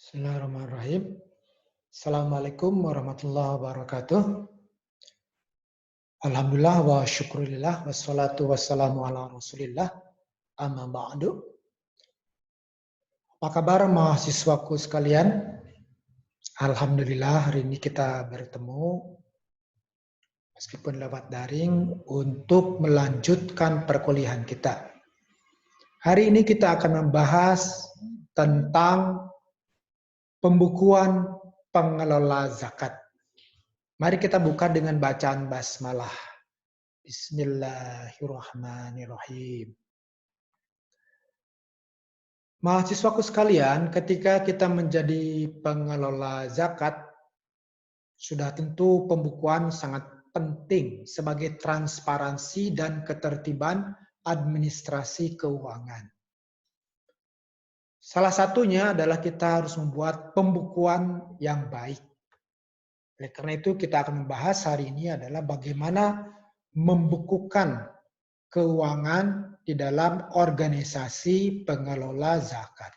Bismillahirrahmanirrahim. Assalamualaikum warahmatullahi wabarakatuh. Alhamdulillah wa syukurillah wassalatu wassalamu ala rasulillah amma ba'du. Apa kabar mahasiswaku sekalian? Alhamdulillah hari ini kita bertemu meskipun lewat daring untuk melanjutkan perkuliahan kita. Hari ini kita akan membahas tentang pembukuan pengelola zakat. Mari kita buka dengan bacaan basmalah. Bismillahirrahmanirrahim. Mahasiswaku sekalian, ketika kita menjadi pengelola zakat, sudah tentu pembukuan sangat penting sebagai transparansi dan ketertiban administrasi keuangan. Salah satunya adalah kita harus membuat pembukuan yang baik. Oleh karena itu kita akan membahas hari ini adalah bagaimana membukukan keuangan di dalam organisasi pengelola zakat.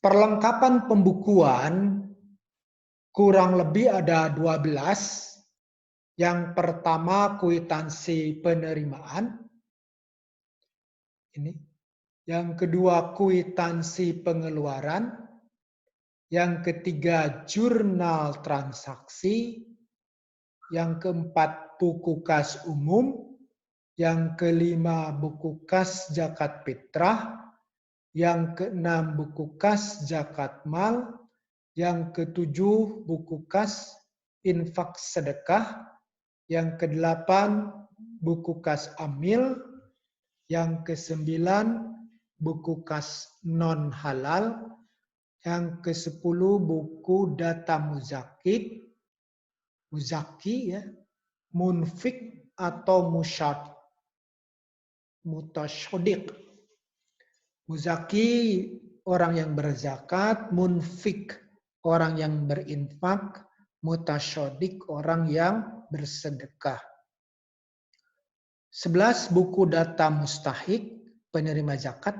Perlengkapan pembukuan kurang lebih ada 12. Yang pertama kwitansi penerimaan. Ini. Yang kedua kwitansi pengeluaran. Yang ketiga jurnal transaksi. Yang keempat buku kas umum. Yang kelima buku kas zakat fitrah. Yang keenam buku kas zakat mal. Yang ketujuh buku kas infak sedekah. Yang kedelapan buku kas amil. Yang kesembilan buku kas non halal. Yang kesepuluh buku data muzaki ya, munfik atau mutasyadik. Muzaki orang yang berzakat, munfik orang yang berinfak, mutasyadik orang yang bersedekah. 11 buku data mustahik penerima zakat.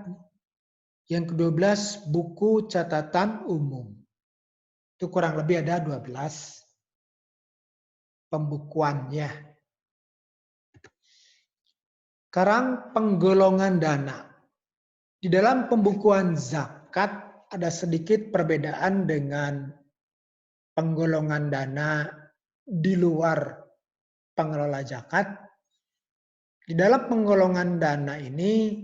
Yang ke-12 buku catatan umum. Itu kurang lebih ada 12 pembukuannya. Sekarang penggolongan dana. Di dalam pembukuan zakat ada sedikit perbedaan dengan penggolongan dana di luar pengelola zakat. Di dalam penggolongan dana ini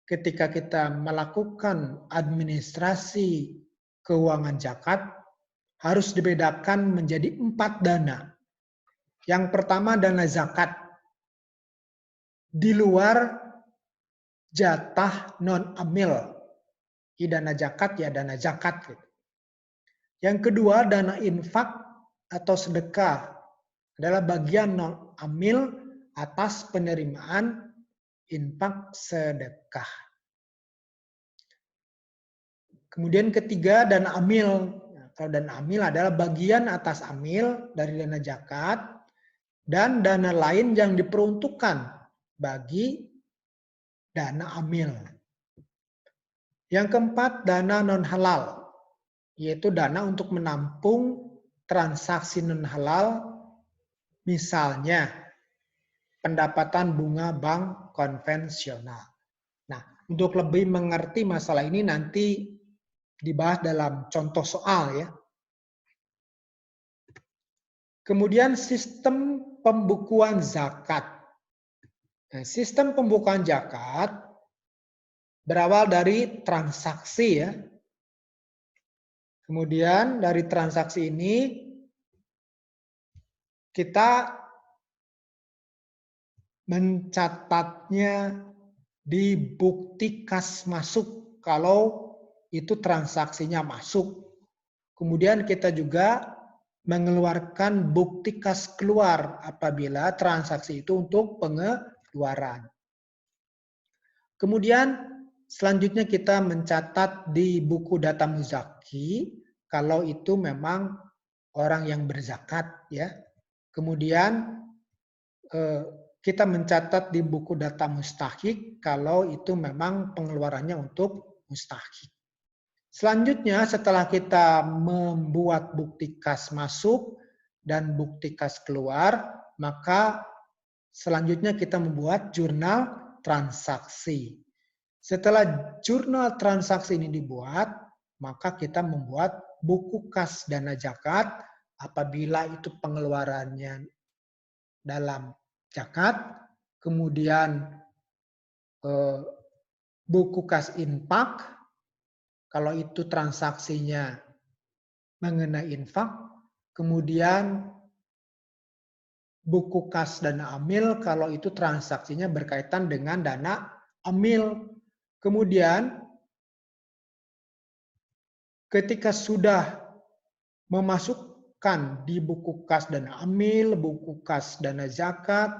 ketika kita melakukan administrasi keuangan zakat harus dibedakan menjadi 4 dana. Yang pertama dana zakat di luar jatah non-amil. Dana zakat ya dana zakat. Yang kedua dana infak atau sedekah adalah bagian non-amil atas penerimaan infak sedekah. Kemudian ketiga dana amil. Kalau dana amil adalah bagian atas amil dari dana zakat dan dana lain yang diperuntukkan bagi dana amil. Yang keempat dana non halal, yaitu dana untuk menampung transaksi non halal, misalnya pendapatan bunga bank konvensional. Nah, untuk lebih mengerti masalah ini nanti dibahas dalam contoh soal ya. Kemudian sistem pembukuan zakat. Nah, sistem pembukuan zakat berawal dari transaksi ya. Kemudian dari transaksi ini kita mencatatnya di bukti kas masuk kalau itu transaksinya masuk. Kemudian kita juga mengeluarkan bukti kas keluar apabila transaksi itu untuk pengeluaran. Kemudian selanjutnya kita mencatat di buku data muzaki kalau itu memang orang yang berzakat ya. Kemudian kita mencatat di buku data mustahik kalau itu memang pengeluarannya untuk mustahik. Selanjutnya setelah kita membuat bukti kas masuk dan bukti kas keluar, maka selanjutnya kita membuat jurnal transaksi. Setelah jurnal transaksi ini dibuat, maka kita membuat buku kas dana zakat apabila itu pengeluarannya dalam zakat, kemudian buku kas infak, kalau itu transaksinya mengenai infak, kemudian buku kas dana amil kalau itu transaksinya berkaitan dengan dana amil. Kemudian ketika sudah memasukkan di buku kas dana amil, buku kas dana zakat,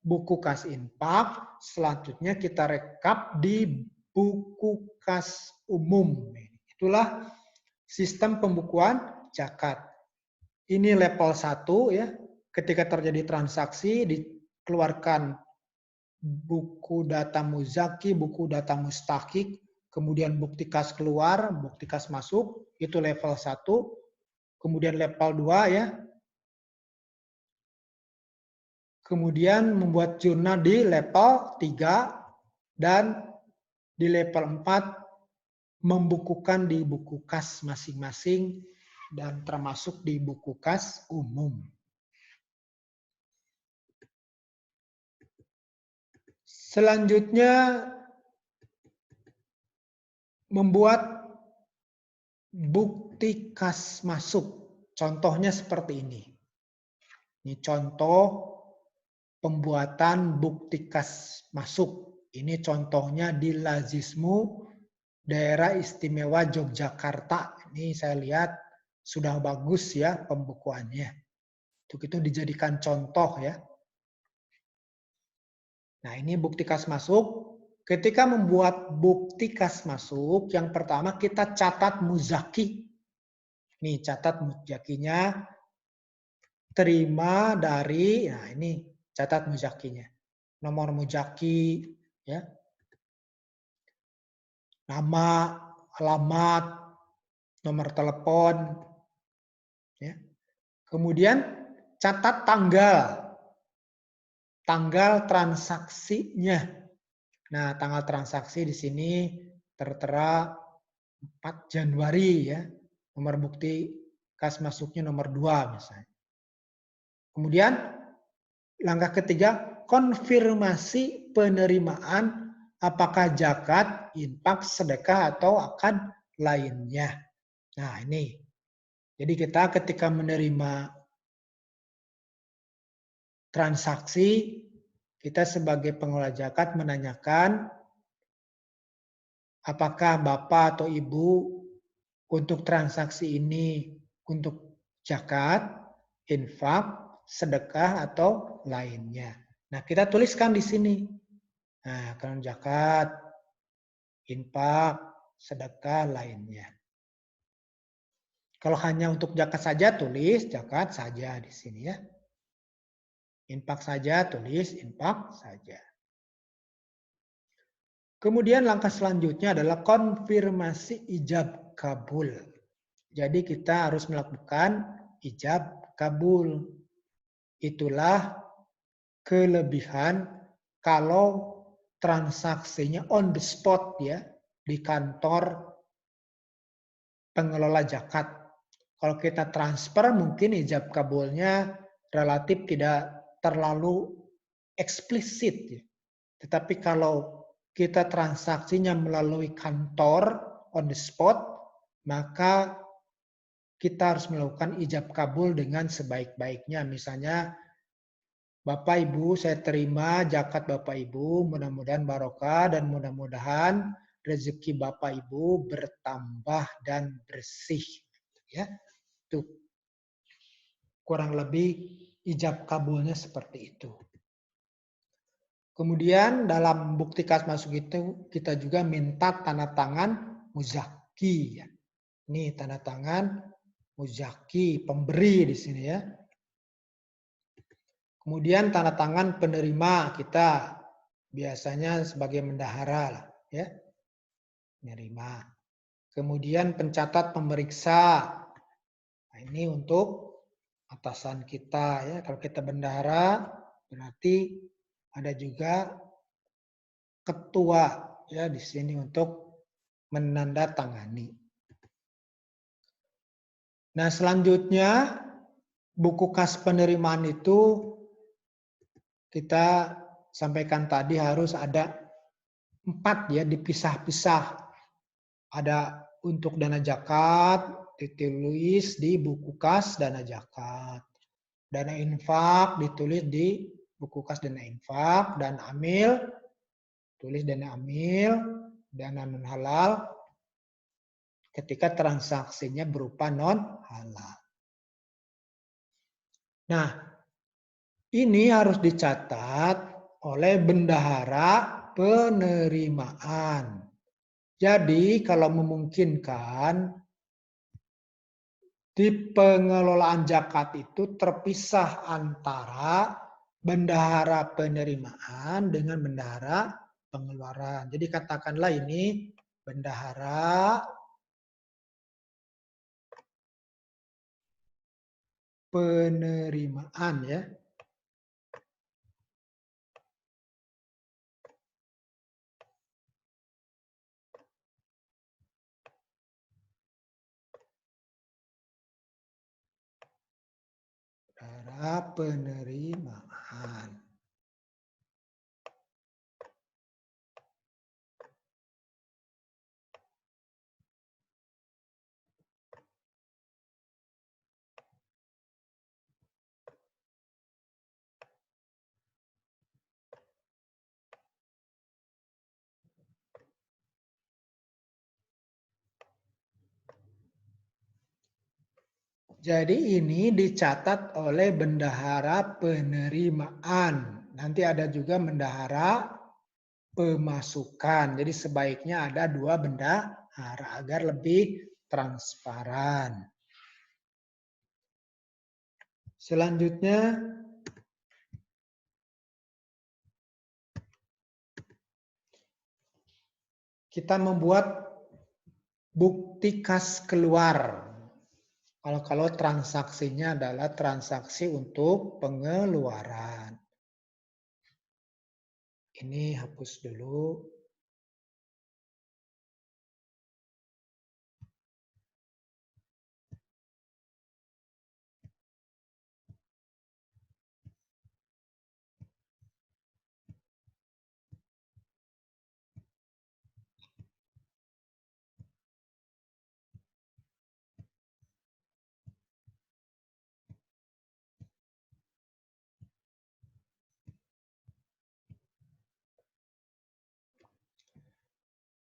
buku kas infak, selanjutnya kita rekap di buku kas umum. Itulah sistem pembukuan zakat. Ini level 1 ya. Ketika terjadi transaksi dikeluarkan buku data muzaki, buku data mustahik, kemudian bukti kas keluar, bukti kas masuk, itu level 1. Kemudian level 2 ya. Kemudian membuat jurnal di level 3 dan di level 4 membukukan di buku kas masing-masing dan termasuk di buku kas umum. Selanjutnya membuat bukti kas masuk. Contohnya seperti ini. Ini contoh pembuatan bukti kas masuk. Ini contohnya di Lazismu Daerah Istimewa Yogyakarta. Ini saya lihat sudah bagus ya pembukuannya. Untuk itu dijadikan contoh ya. Nah ini bukti kas masuk. Ketika membuat bukti kas masuk, yang pertama kita catat muzaki. Nih catat muzakinya. Terima dari, nah ini catat muzakinya. Nomor muzaki, ya. Nama, alamat, nomor telepon. Ya. Kemudian catat tanggal. Tanggal transaksinya. Nah, tanggal transaksi di sini tertera 4 Januari ya. Nomor bukti kas masuknya nomor 2 misalnya. Kemudian langkah ketiga, konfirmasi penerimaan apakah zakat, infak, sedekah atau akad lainnya. Nah, ini. Jadi kita ketika menerima transaksi, kita sebagai pengelola zakat menanyakan apakah Bapak atau Ibu untuk transaksi ini untuk zakat, infak, sedekah atau lainnya. Nah, kita tuliskan di sini. Nah, kalau zakat, infak, sedekah lainnya. Kalau hanya untuk zakat saja tulis zakat saja di sini ya. Infak saja tulis infak saja. Kemudian langkah selanjutnya adalah konfirmasi ijab kabul. Jadi kita harus melakukan ijab kabul. Itulah kelebihan kalau transaksinya on the spot ya di kantor pengelola zakat. Kalau kita transfer mungkin ijab kabulnya relatif tidak terlalu eksplisit ya. Tetapi kalau kita transaksinya melalui kantor on the spot, maka kita harus melakukan ijab kabul dengan sebaik-baiknya. Misalnya, Bapak Ibu saya terima zakat Bapak Ibu, mudah-mudahan barokah dan mudah-mudahan rezeki Bapak Ibu bertambah dan bersih. Ya, itu kurang lebih ijab kabulnya seperti itu. Kemudian dalam bukti kas masuk itu kita juga minta tanda tangan muzaki. Ya. Ini tanda tangan muzaki, pemberi di sini ya. Kemudian tanda tangan penerima kita biasanya sebagai bendahara lah ya. Penerima. Kemudian pencatat pemeriksa. Nah, ini untuk atasan kita ya. Kalau kita bendahara berarti ada juga ketua ya di sini untuk menandatangani. Nah, selanjutnya buku kas penerimaan itu kita sampaikan tadi harus ada 4 ya, dipisah-pisah. Ada untuk dana zakat ditulis di buku kas dana zakat. Dana infak ditulis di buku kas dana infak, dan amil tulis dana amil, dana non halal ketika transaksinya berupa non halal. Nah, ini harus dicatat oleh bendahara penerimaan. Jadi kalau memungkinkan di pengelolaan zakat itu terpisah antara bendahara penerimaan dengan bendahara pengeluaran. Jadi katakanlah ini bendahara penerimaan ya. Bendahara penerimaan. Jadi ini dicatat oleh bendahara penerimaan. Nanti ada juga bendahara pemasukan. Jadi sebaiknya ada 2 bendahara agar lebih transparan. Selanjutnya kita membuat bukti kas keluar. Kalau transaksinya adalah transaksi untuk pengeluaran. Ini hapus dulu.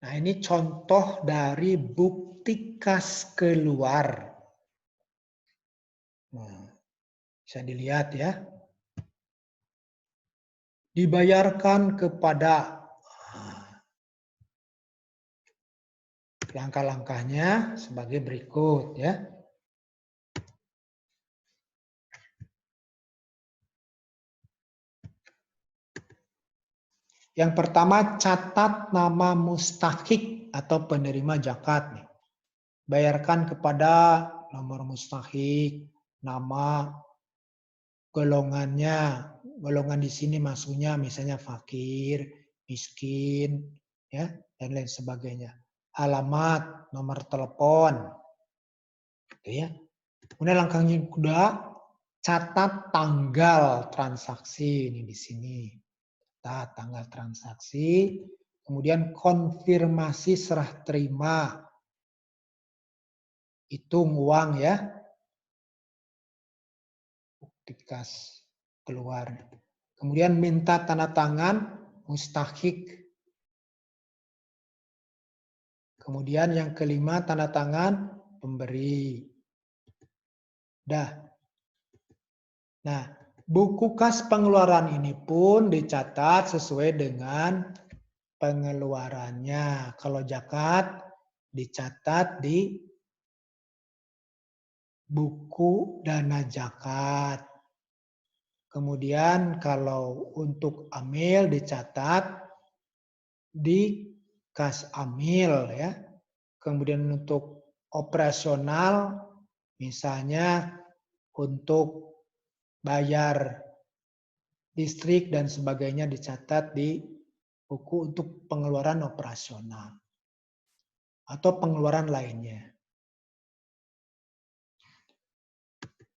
Nah, ini contoh dari bukti kas keluar. Nah, bisa dilihat ya. Dibayarkan kepada langkah-langkahnya sebagai berikut ya. Yang pertama, catat nama mustahik atau penerima zakat nih. Bayarkan kepada nomor mustahik, nama, golongannya. Golongan di sini maksudnya misalnya fakir, miskin, ya, dan lain sebagainya. Alamat, nomor telepon, gitu ya. Kemudian langkahnya kedua, catat tanggal transaksi ini di sini. Catat tanggal transaksi, kemudian konfirmasi serah terima, hitung uang ya, bukti kas keluar. Kemudian minta tanda tangan mustahik. Kemudian yang kelima tanda tangan pemberi. Dah. Nah, buku kas pengeluaran ini pun dicatat sesuai dengan pengeluarannya. Kalau zakat dicatat di buku dana zakat. Kemudian kalau untuk amil dicatat di kas amil ya. kemudian untuk operasional, misalnya untuk bayar listrik dan sebagainya dicatat di buku untuk pengeluaran operasional atau pengeluaran lainnya.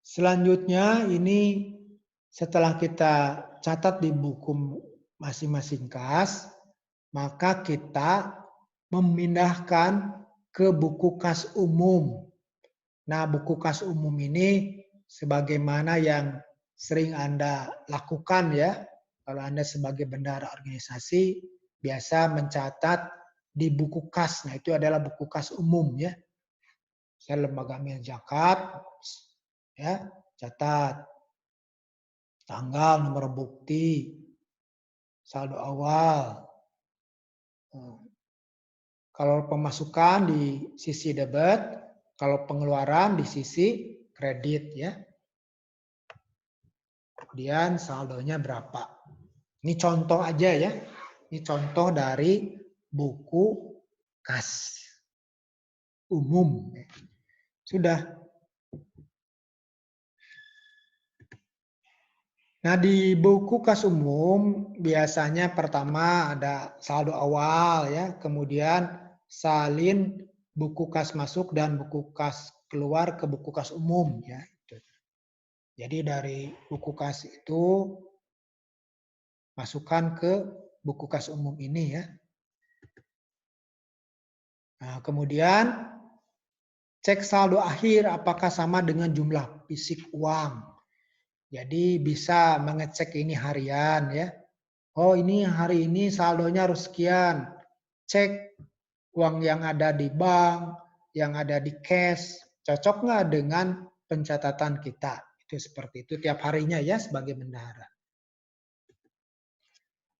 Selanjutnya ini setelah kita catat di buku masing-masing kas, maka kita memindahkan ke buku kas umum. Nah, buku kas umum ini sebagaimana yang sering Anda lakukan ya. Kalau Anda sebagai bendahara organisasi biasa mencatat di buku kas. Nah, itu adalah buku kas umum ya. Saya lembaga amil zakat ya, catat tanggal, nomor bukti, saldo awal. Kalau pemasukan di sisi debit, kalau pengeluaran di sisi kredit ya. Kemudian saldonya berapa. Ini contoh aja ya. Ini contoh dari buku kas umum. Sudah. Nah, di buku kas umum biasanya pertama ada saldo awal ya, kemudian salin buku kas masuk dan buku kas keluar ke buku kas umum ya. Jadi dari buku kas itu masukkan ke buku kas umum ini ya. Nah, kemudian cek saldo akhir apakah sama dengan jumlah fisik uang. Jadi bisa mengecek ini harian ya. Oh ini hari ini saldonya harus sekian. Cek uang yang ada di bank, yang ada di cash. Cocok nggak dengan pencatatan kita? Itu seperti itu tiap harinya ya sebagai bendahara.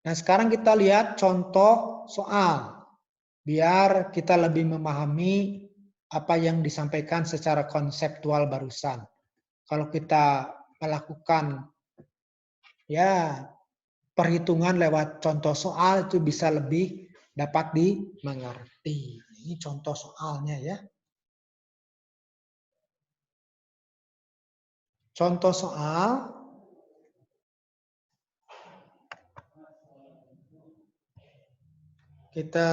Nah sekarang kita lihat contoh soal. Biar kita lebih memahami apa yang disampaikan secara konseptual barusan. Kalau kita melakukan ya perhitungan lewat contoh soal itu bisa lebih dapat dimengerti. Ini contoh soalnya ya. Contoh soal kita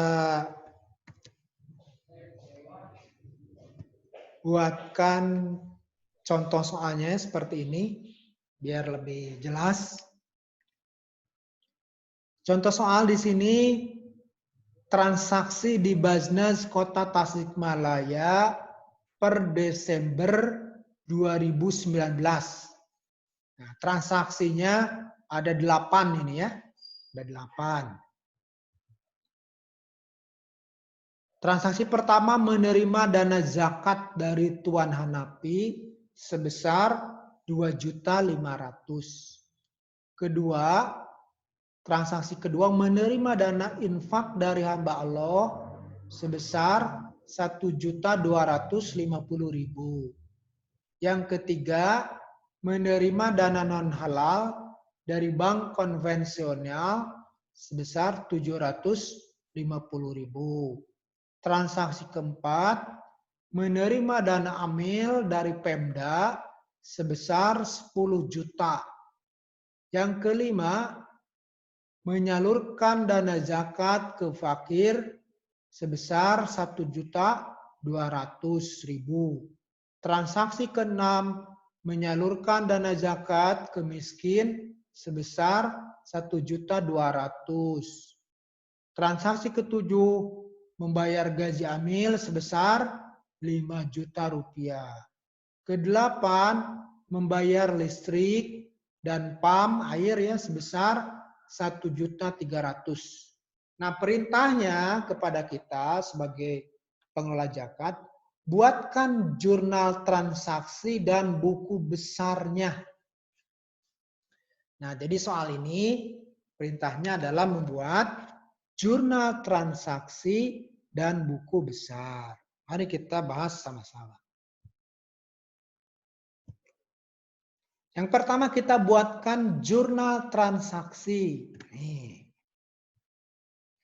buatkan contoh soalnya seperti ini biar lebih jelas. Contoh soal di sini transaksi di Basnas Kota Tasikmalaya per Desember 2019. Nah, transaksinya ada 8 ini ya. Ada 8. Transaksi pertama menerima dana zakat dari Tuan Hanapi sebesar 2.500.000. Kedua, transaksi kedua menerima dana infak dari hamba Allah sebesar 1.250.000. Yang ketiga, menerima dana non halal dari bank konvensional sebesar 750.000. Transaksi keempat, menerima dana amil dari Pemda sebesar 10 juta. Yang kelima, menyalurkan dana zakat ke fakir sebesar 1.200.000. Transaksi keenam, menyalurkan dana zakat ke miskin sebesar 1.200.000. Transaksi ketujuh, membayar gaji amil sebesar 5 juta rupiah. Kedelapan, membayar listrik dan PAM air ya sebesar 1.300.000. Nah, perintahnya kepada kita sebagai pengelola zakat, buatkan jurnal transaksi dan buku besarnya. Nah, jadi soal ini perintahnya adalah membuat jurnal transaksi dan buku besar. Mari kita bahas sama-sama. Yang pertama kita buatkan jurnal transaksi. Nih.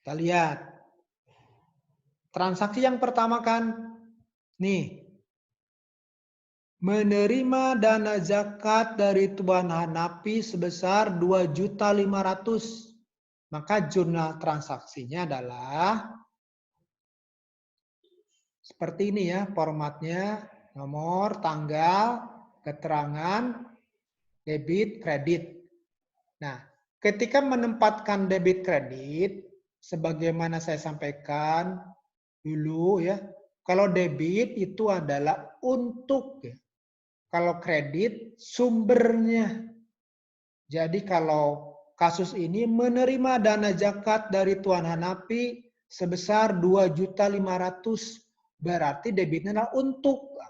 Kita lihat. Transaksi yang pertama kan, nih, menerima dana zakat dari Tuan Hanafi sebesar 2.500.000. Maka jurnal transaksinya adalah seperti ini ya, formatnya, nomor, tanggal, keterangan, debit, kredit. Nah, ketika menempatkan debit kredit, sebagaimana saya sampaikan dulu ya, kalau debit itu adalah untuk ya. Kalau kredit sumbernya. Jadi kalau kasus ini menerima dana zakat dari Tuan Hanafi sebesar 2.500.000, berarti debitnya adalah untuk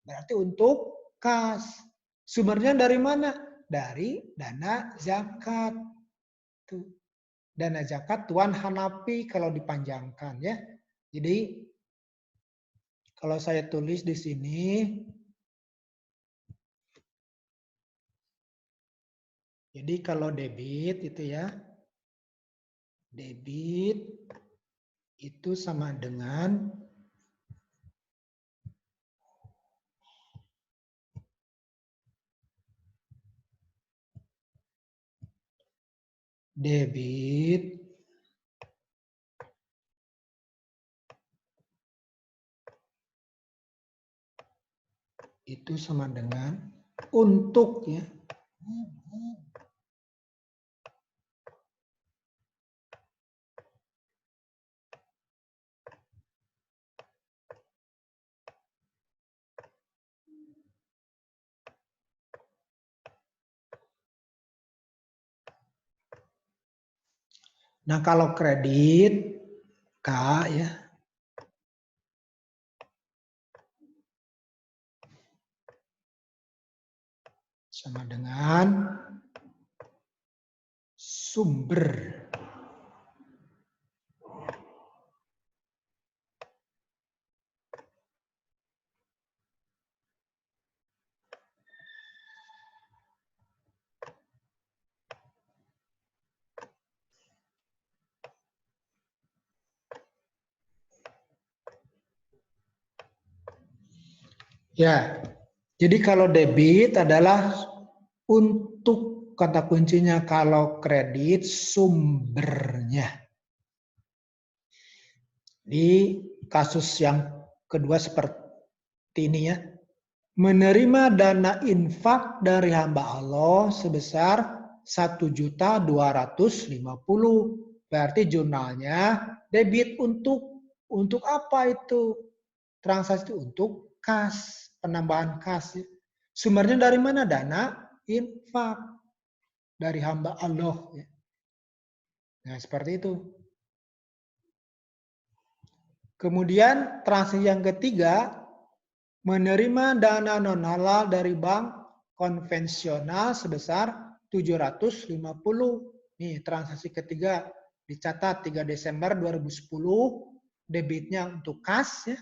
berarti untuk kas. Sumbernya dari mana? Dari dana zakat. Tuh. Dana zakat Tuan Hanafi kalau dipanjangkan ya. Jadi kalau saya tulis di sini, jadi kalau debit itu ya, debit itu sama dengan debit itu sama dengan untuk ya. Nah, kalau kredit K ya sama dengan sumber. Ya, jadi kalau debit adalah untuk kata kuncinya, kalau kredit sumbernya. Di kasus yang kedua seperti ini ya. Menerima dana infak dari hamba Allah sebesar 1.250.000. Berarti jurnalnya debit untuk apa itu? Transaksi itu untuk kas, penambahan kas. Sumbernya dari mana? Dana infak dari hamba Allah. Nah, seperti itu. Kemudian transaksi yang ketiga, menerima dana non halal dari bank konvensional sebesar 750. Nih, transaksi ketiga dicatat 3 Desember 2010, debitnya untuk kas ya.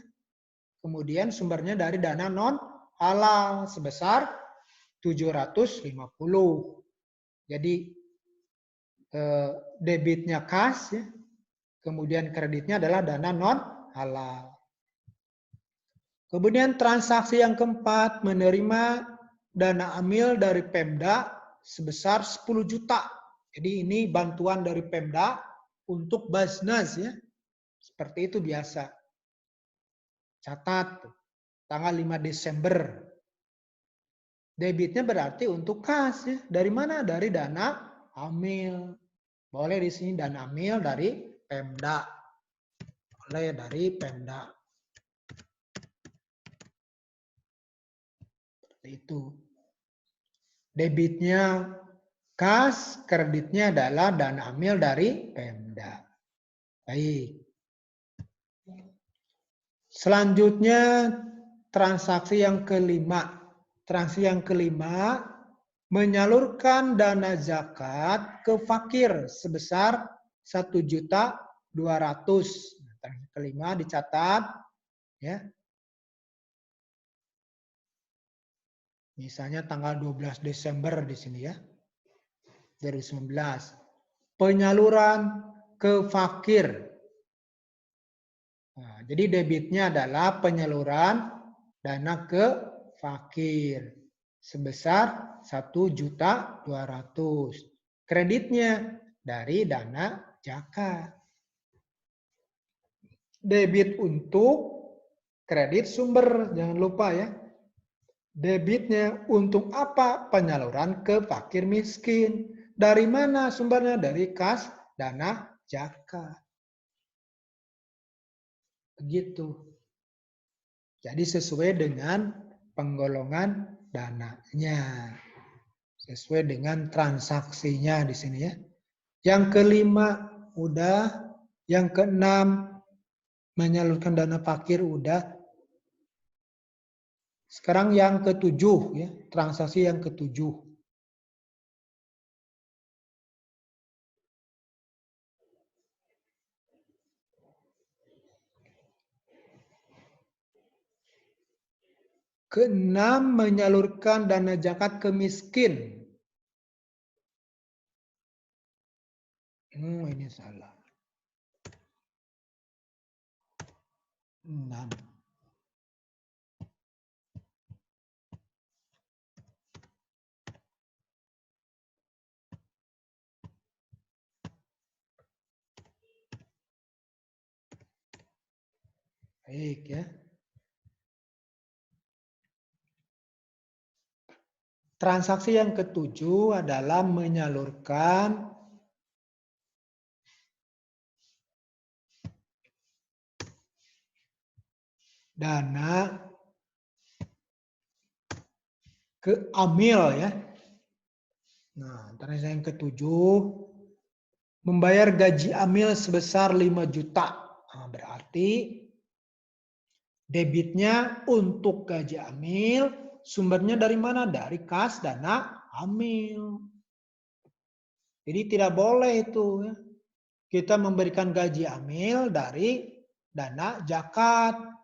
Kemudian sumbernya dari dana non halal sebesar 750. Jadi debitnya kas ya. Kemudian kreditnya adalah dana non halal. Kemudian transaksi yang keempat, menerima dana amil dari Pemda sebesar 10 juta. Jadi ini bantuan dari Pemda untuk Basnas ya. Seperti itu biasa. Catat tanggal 5 Desember. Debitnya berarti untuk kas ya. Dari mana? Dari dana amil. Boleh di sini dana amil dari Pemda. Boleh dari Pemda. Itu. Debitnya kas, kreditnya adalah dana amil dari Pemda. Baik. Selanjutnya transaksi yang kelima. Transaksi yang kelima, menyalurkan dana zakat ke fakir sebesar 1.200.000. Transaksi kelima dicatat ya. Misalnya tanggal 12 Desember di sini ya. 2019. Penyaluran ke fakir Jadi debitnya adalah penyaluran dana ke fakir sebesar 1.200.000. Kreditnya dari dana zakat. Debit untuk kredit sumber, jangan lupa ya. Debitnya untuk apa? Penyaluran ke fakir miskin. Dari mana sumbernya? Dari kas dana zakat. Begitu. Jadi sesuai dengan penggolongan dananya. Sesuai dengan transaksinya di sini ya. Yang kelima udah, yang keenam menyalurkan dana fakir udah. Sekarang yang ketujuh ya, transaksi yang ketujuh. Keenam, menyalurkan dana zakat ke miskin. Ini salah. 6. Baik ya. Transaksi yang ketujuh adalah menyalurkan dana ke amil ya. Nah, transaksi yang ketujuh membayar gaji amil sebesar 5 juta. Nah, berarti debitnya untuk gaji amil sumbernya dari mana? Dari kas dana amil. Jadi tidak boleh itu ya. Kita memberikan gaji amil dari dana zakat.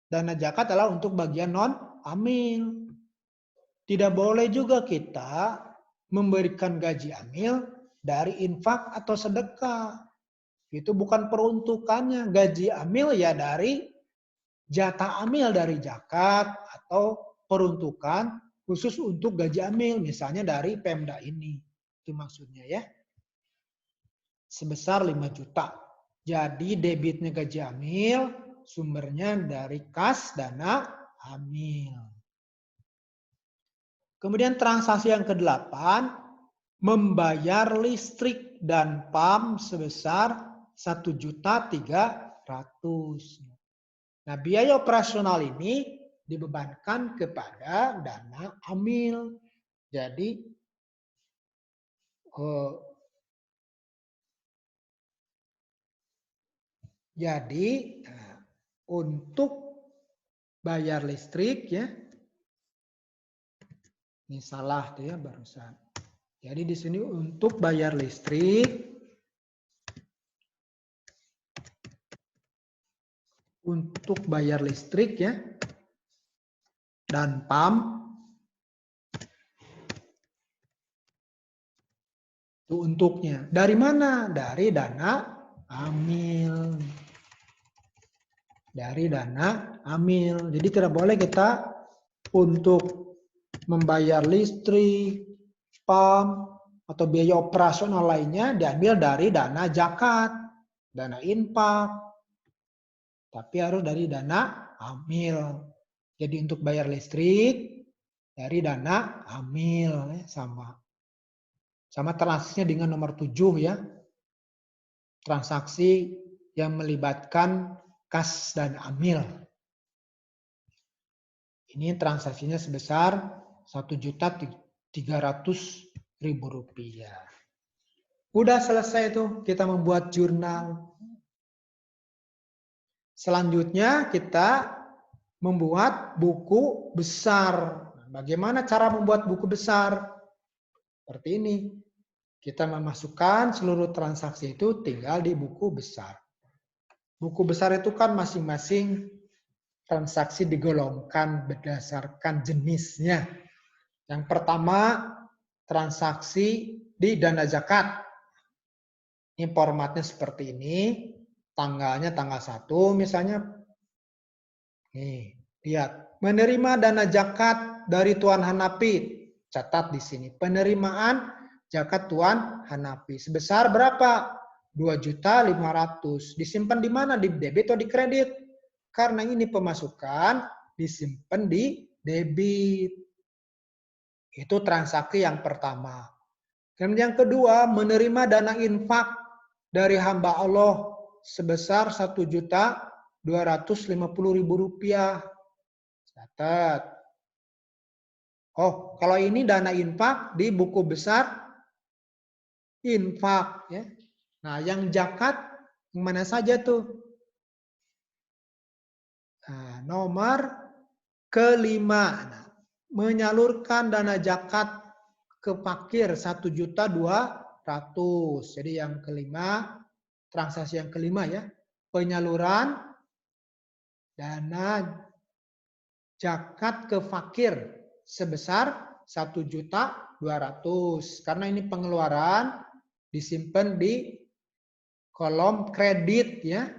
Dana zakat adalah untuk bagian non amil. Tidak boleh juga kita memberikan gaji amil dari infak atau sedekah. Itu bukan peruntukannya. Gaji amil ya dari jatah amil dari zakat atau peruntukan khusus untuk gaji amil. Misalnya dari Pemda ini. Itu maksudnya ya. Sebesar 5 juta. Jadi debitnya gaji amil, sumbernya dari kas dana amil. Kemudian transaksi yang ke-8, membayar listrik dan PAM sebesar 1.300.000. Nah, biaya operasional ini dibebankan kepada dana amil. Jadi untuk bayar listrik ya, ini salah tuh ya barusan. Jadi di sini untuk bayar listrik, ya, dan PAM itu untuknya. Dari mana? Dari dana amil. Dari dana amil. Jadi tidak boleh kita untuk membayar listrik, PAM, atau biaya operasional lainnya diambil dari dana zakat, dana infak. Tapi harus dari dana amil. Jadi untuk bayar listrik dari dana amil ya, sama. Sama transaksinya dengan nomor 7 ya. Transaksi yang melibatkan kas dan amil. Ini transaksinya sebesar Rp1.300.000. Udah selesai tuh kita membuat jurnal. Selanjutnya kita membuat buku besar. Bagaimana cara membuat buku besar? Seperti ini. Kita memasukkan seluruh transaksi itu tinggal di buku besar. Buku besar itu kan masing-masing transaksi digolongkan berdasarkan jenisnya. Yang pertama, transaksi di dana zakat. Ini formatnya seperti ini. tanggalnya tanggal 1 misalnya. Nih, lihat. Menerima dana zakat dari Tuan Hanafi. Catat di sini. Penerimaan zakat Tuan Hanafi. Sebesar berapa? 2.500.000. Disimpan di mana? Di debit atau di kredit? Karena ini pemasukan, disimpan di debit. Itu transaksi yang pertama. Kemudian yang kedua, menerima dana infak dari hamba Allah sebesar Rp1.250.000. Catat. Oh, kalau ini dana infak di buku besar infak, ya. Nah, yang zakat yang mana saja tuh? Nah, nomor kelima. Nah, menyalurkan dana zakat ke fakir 1.200.000. Jadi yang kelima, transaksi yang kelima ya, penyaluran dana zakat ke fakir sebesar 1.200.000. Karena ini pengeluaran disimpan di kolom kredit ya.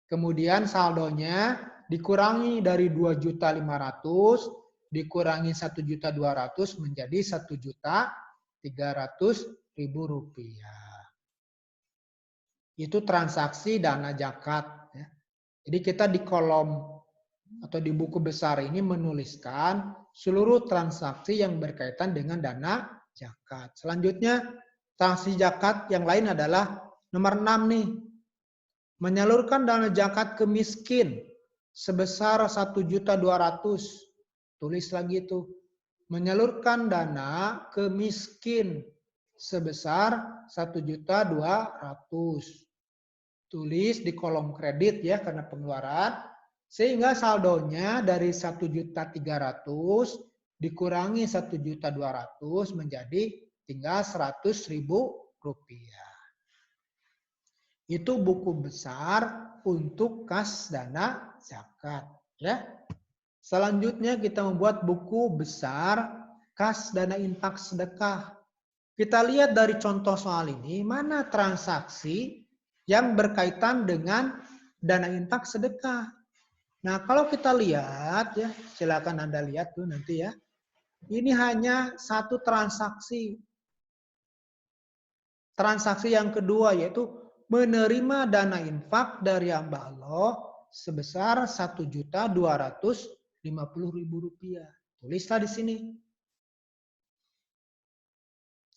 Kemudian saldonya dikurangi dari 2.500.000 dikurangi 1.200.000 menjadi 1.300.000 rupiah. Itu transaksi dana zakat. Ya. Jadi kita di kolom atau di buku besar ini menuliskan seluruh transaksi yang berkaitan dengan dana zakat. Selanjutnya transaksi zakat yang lain adalah nomor 6 nih. Menyalurkan dana zakat ke miskin sebesar 1.200.000. Tulis lagi itu. Menyalurkan dana ke miskin sebesar 1.200.000. Tulis di kolom kredit ya karena pengeluaran. Sehingga saldonya dari 1.300.000 dikurangi 1.200.000 menjadi tinggal 100.000 rupiah. Itu buku besar untuk kas dana zakat. Ya. Selanjutnya kita membuat buku besar kas dana infak sedekah. Kita lihat dari contoh soal ini, mana transaksi yang berkaitan dengan dana infak sedekah. Nah, kalau kita lihat ya, silakan Anda lihat tuh nanti ya. Ini hanya satu transaksi. Transaksi yang kedua yaitu menerima dana infak dari hamba Allah sebesar Rp1.250.000. Tulislah di sini.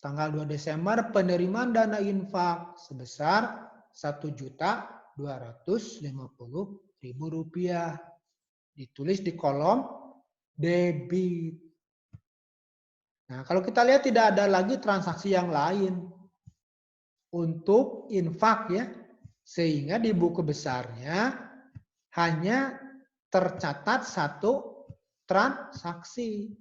Tanggal 2 Desember penerimaan dana infak sebesar Rp1.250.000. Ditulis di kolom debit. Nah, kalau kita lihat tidak ada lagi transaksi yang lain untuk infak ya. Sehingga di buku besarnya hanya tercatat satu transaksi.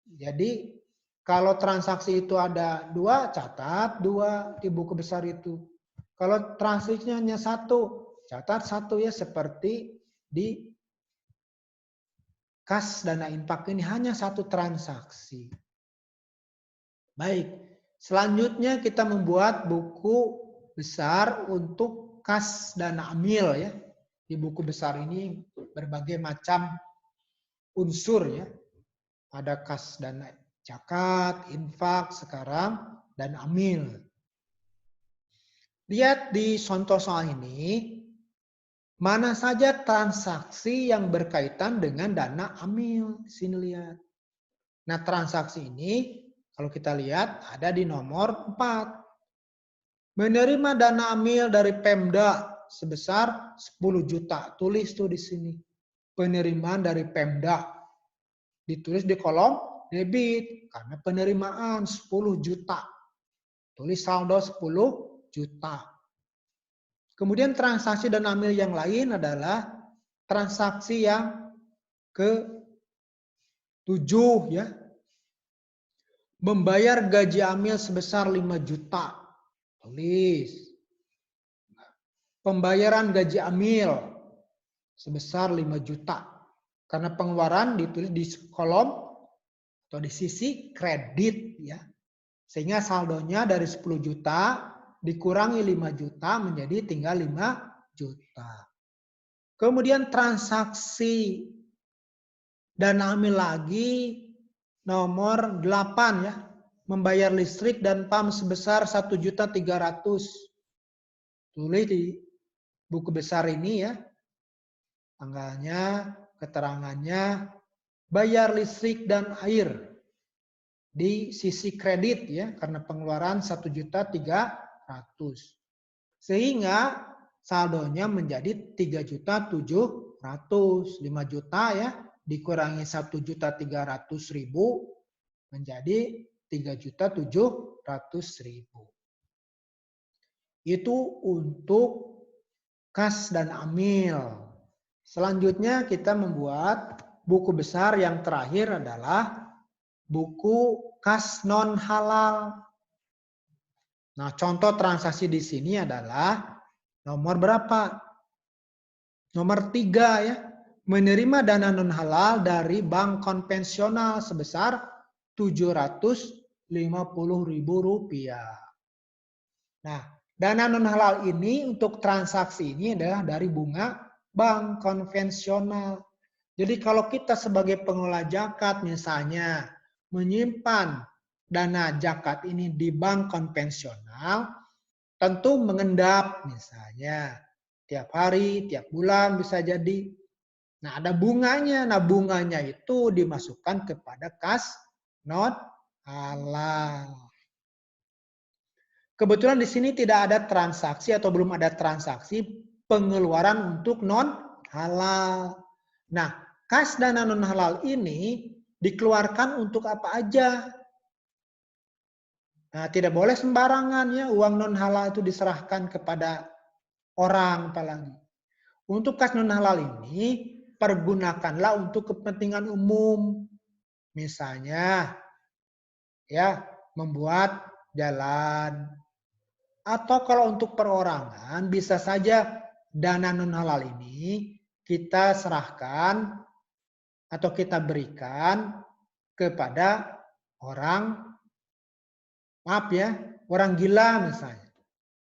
Jadi kalau transaksi itu ada 2, catat 2 di buku besar itu. Kalau transaksinya hanya 1, catat 1 ya seperti di kas dana infak ini hanya 1 transaksi. Baik, selanjutnya kita membuat buku besar untuk kas dana amil ya. Di buku besar ini berbagai macam unsur ya. Ada kas dana zakat, infak, sekarang dana amil. Lihat di contoh soal ini, mana saja transaksi yang berkaitan dengan dana amil. Sini lihat. Nah, transaksi ini kalau kita lihat ada di nomor 4. Menerima dana amil dari Pemda sebesar 10 juta. Tulis tuh di sini. Penerimaan dari Pemda. Ditulis di kolom debit. Karena penerimaan 10 juta. Tulis saldo 10 juta. Kemudian transaksi dana amil yang lain adalah transaksi yang ke-7 ya. Membayar gaji amil sebesar 5 juta. Tulis. Pembayaran gaji amil sebesar 5 juta. Karena pengeluaran ditulis di kolom atau di sisi kredit ya. Sehingga saldonya dari 10 juta dikurangi 5 juta menjadi tinggal 5 juta. Kemudian transaksi dana amil lagi nomor 8 ya. Membayar listrik dan PAM sebesar 1.300.000. Tulis di buku besar ini ya. Tanggalnya, keterangannya, bayar listrik dan air di sisi kredit ya, karena pengeluaran 1.300.000. Sehingga saldonya menjadi 3.700.000, 5 juta ya, dikurangi 1.300.000 menjadi 3.700.000. Itu untuk kas dan amil. Selanjutnya kita membuat buku besar yang terakhir adalah buku kas non halal. Nah, contoh transaksi di sini adalah nomor berapa? Nomor 3 ya. Menerima dana non halal dari bank konvensional sebesar Rp750.000. Nah, dana non halal ini untuk transaksi ini adalah dari bunga bank konvensional. Jadi kalau kita sebagai pengelola zakat misalnya menyimpan dana zakat ini di bank konvensional, tentu mengendap misalnya tiap hari, tiap bulan bisa jadi. Nah, ada bunganya. Nah, bunganya itu dimasukkan kepada kas non halal. Kebetulan di sini tidak ada transaksi atau belum ada transaksi pengeluaran untuk non halal. Nah, kas dana non halal ini dikeluarkan untuk apa aja? Nah, tidak boleh sembarangan ya uang non halal itu diserahkan kepada orang apalagi. Untuk kas non halal ini pergunakanlah untuk kepentingan umum. Misalnya ya membuat jalan. Atau kalau untuk perorangan bisa saja dana non halal ini kita serahkan atau kita berikan kepada orang, maaf ya, orang gila misalnya.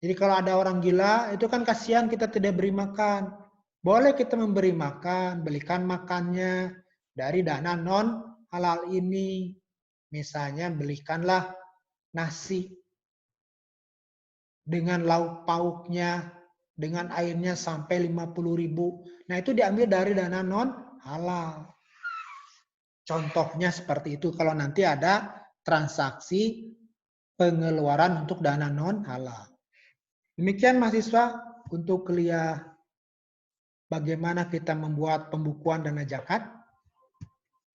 Jadi kalau ada orang gila itu kan kasihan kita tidak beri makan. Boleh kita memberi makan, belikan makannya dari dana non halal ini. Misalnya belikanlah nasi dengan lauk pauknya, dengan airnya sampai 50.000. Nah itu diambil dari dana non halal. Contohnya seperti itu kalau nanti ada transaksi pengeluaran untuk dana non halal. Demikian mahasiswa untuk kuliah bagaimana kita membuat pembukuan dana zakat.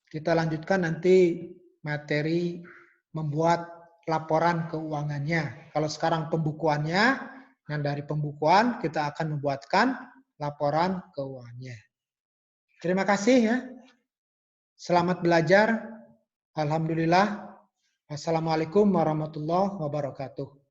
Kita lanjutkan nanti materi membuat laporan keuangannya. Kalau sekarang pembukuannya, dan dari pembukuan kita akan membuatkan laporan keuangannya. Terima kasih ya. Selamat belajar. Alhamdulillah. Wassalamualaikum warahmatullahi wabarakatuh.